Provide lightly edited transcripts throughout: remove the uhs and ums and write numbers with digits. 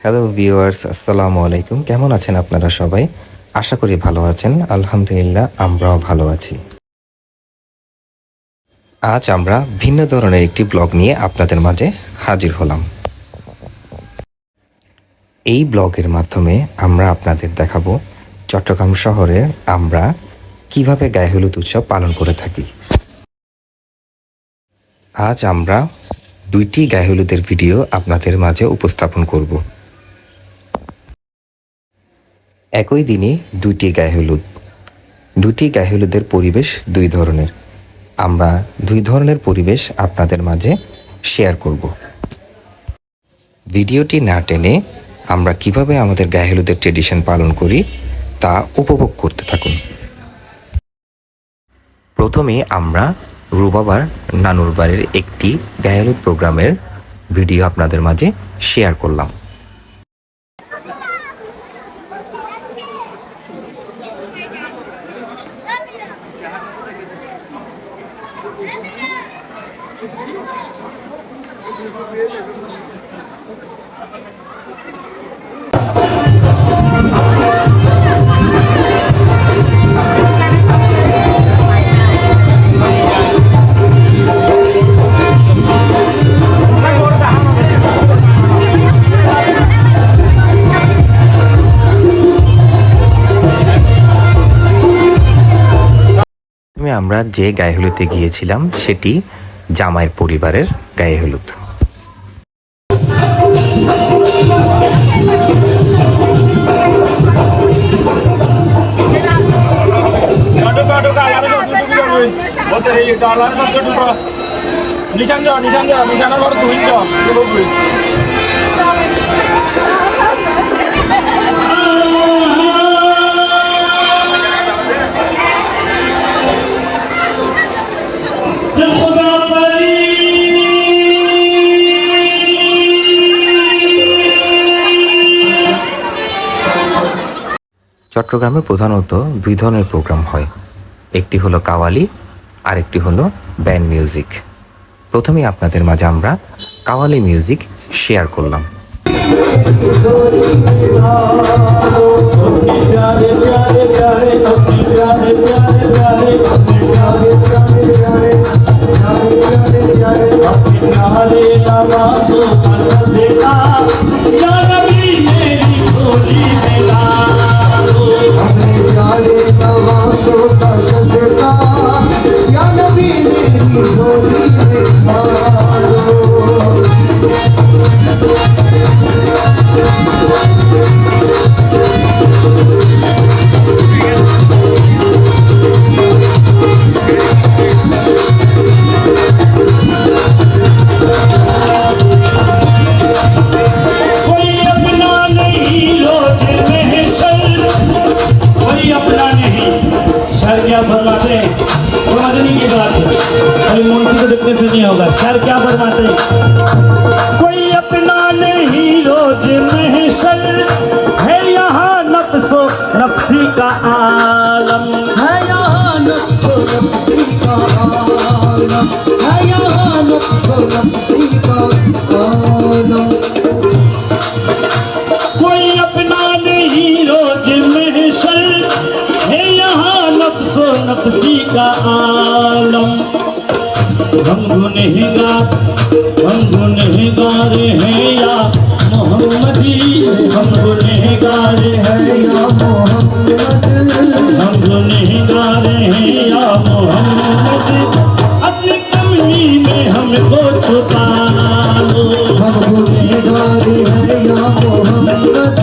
Hello viewers, আসসালামু আলাইকুম। কেমন আছেন আপনারা সবাই? আশা করি ভালো আছেন। আলহামদুলিল্লাহ, আমরাও ভালো আছি। আজ আমরা ভিন্ন ধরনের একটি ব্লগ নিয়ে আপনাদের মাঝে হাজির হলাম। এই ব্লগের মাধ্যমে আমরা আপনাদের দেখাবো চট্টগ্রাম শহরে আমরা কিভাবে গায়ে হলুদ উৎসব পালন করে থাকি। আজ আমরা দুইটি গায়ে হলুদের ভিডিও আপনাদের মাঝে উপস্থাপন করব। একই দিনে দুইটি গায়ে হলুদের পরিবেশ দুই ধরনের। আমরা দুই ধরনের পরিবেশ আপনাদের মাঝে শেয়ার করব। ভিডিওটি না টেনে আমরা কিভাবে আমাদের গায়ে হলুদের ট্রেডিশন পালন করি তা উপভোগ করতে থাকুন। প্রথমে আমরা রুবাবার নানুর বাড়ির একটি গায়ে হলুদ প্রোগ্রামের ভিডিও আপনাদের মাঝে শেয়ার করলাম। আমরা যে গায়ে হলুদে গিয়েছিলাম সেটি জামাইয়ের পরিবারের গায়ে হলুদ। চট্টগ্রামে প্রধানত দুই ধরনের প্রোগ্রাম হয়, একটি হলো কাওয়ালি আর একটি হলো ব্যান্ড মিউজিক। প্রথমে আপনাদের মাঝে আমরা কাওয়ালি মিউজিক শেয়ার করলাম। समझने की बात है, अभी मूर्ति को देखने से नहीं होगा। सर क्या फरमाते हैं? कोई अपना नहीं रोज महशर है, यहाँ नफ्सो नफ्सी का आलम है, यहाँ नफ्सो नफ्सी का आलम है, यहाँ नफ्सो नफ्सी का आलम। कोई अपना नहीं रोज महशर है, यहाँ नफ्सो नफ्सी का आलम। हम गुनहगार हैं या मोहम्मदी, हम गुनहगार हैं या मोहम्मद, हम गुनहगार हैं या मोहम्मद। अपनी कमली में हमको छुपा लो, हम गुनहगार हैं या मोहम्मद,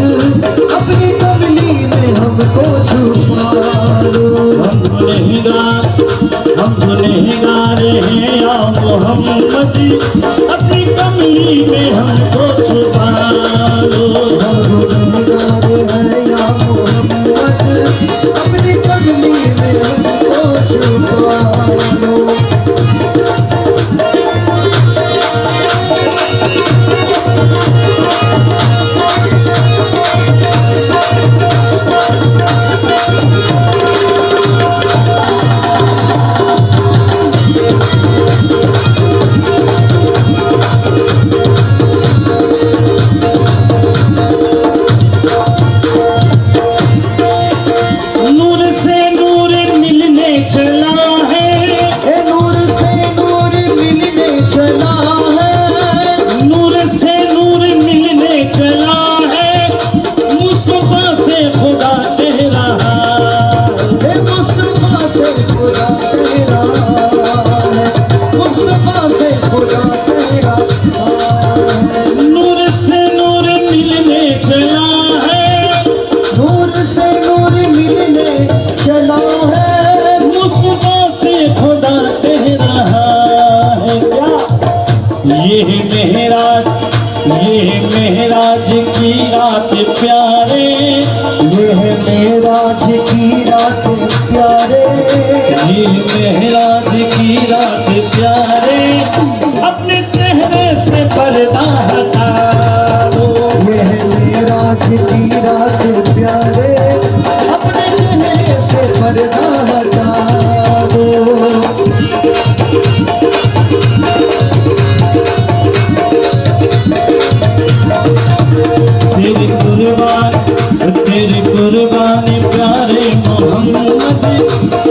अपनी कमली में हमको छुपा लो। हम गुनहगार हैं या मोहम्मद, अपनी कमली में हमको छुपा लो। हम गुनहगार हैं या मोहम्मद, अपनी कमली में हमको छुपा लो। ये मेहराज की रात प्यारे, ये मेराज की रात प्यारे, ये मेहराज की रात प्यारे, अपने चेहरे से पर्दा हटा दो। ये मेराज की रात प्यारे, अपने चेहरे से पर्दा हटा दो। तेरी कुर्बानी प्यारे मोहम्मद,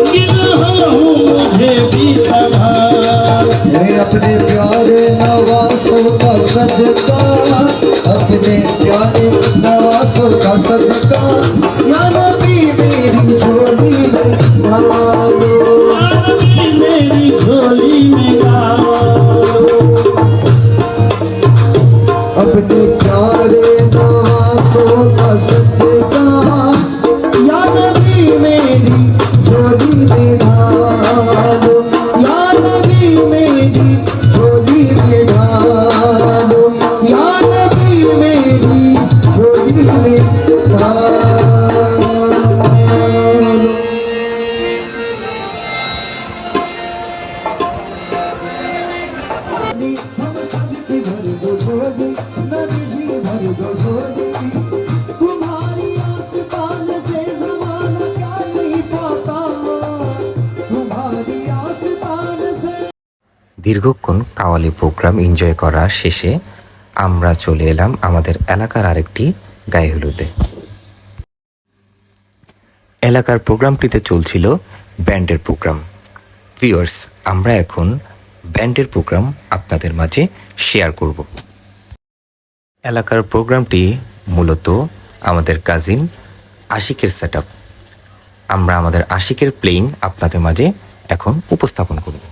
गिरहा हूँ मुझे भी संभाल। मैं अपने प्यारे नवासों का सदका, अपने प्यारे नवासों का सदका, या नबी मेरी झोली में डालो, मेरी झोली में डालो। अपने प्यारे नवासों का सदका, या नबी मेरी झोली में डालो, या नबी मेरी झोली में डालो, या नबी मेरी झोली में डालो। हम सबकी भर दो झोली, नबी जी भर दो झोली, तुम्हारी आसपास से ज़माना क्या नहीं पाता, तुम्हारी आसपास से। দীর্ঘক্ষণ কাওয়ালি প্রোগ্রাম এনজয় করার শেষে আমরা চলে এলাম আমাদের এলাকার আরেকটি গায়ে হলুদে। এলাকার প্রোগ্রামটিতে চলছিল ব্যান্ডের প্রোগ্রাম। ভিউয়ার্স, আমরা এখন ব্যান্ডের প্রোগ্রাম আপনাদের মাঝে শেয়ার করব। এলাকার প্রোগ্রামটি মূলত আমাদের কাজিন আশিকের সেটআপ। আমরা আমাদের আশিকের প্লেইং আপনাদের মাঝে এখন উপস্থাপন করব।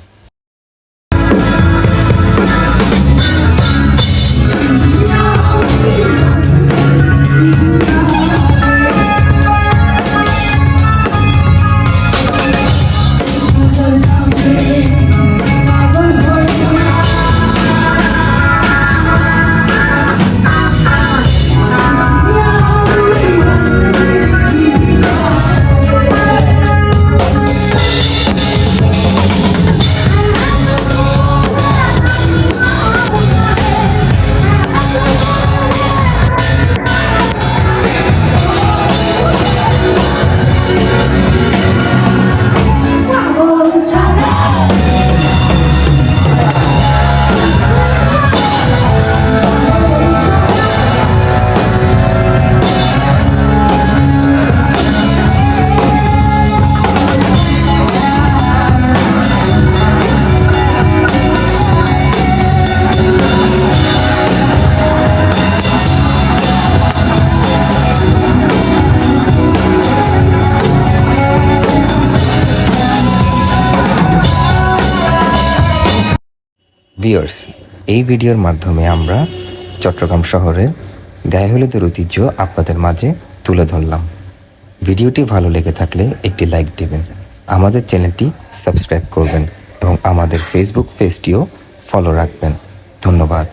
ভিউয়ার্স, এই ভিডিওর মাধ্যমে আমরা চট্টগ্রাম শহরের গায়ে হলুদের ঐতিহ্য আপনাদের মাঝে তুলে ধরলাম। ভিডিওটি ভালো লেগে থাকলে একটি লাইক দিবেন, আমাদের চ্যানেলটি সাবস্ক্রাইব করবেন এবং আমাদের ফেসবুক পেজটিও ফলো রাখবেন। ধন্যবাদ।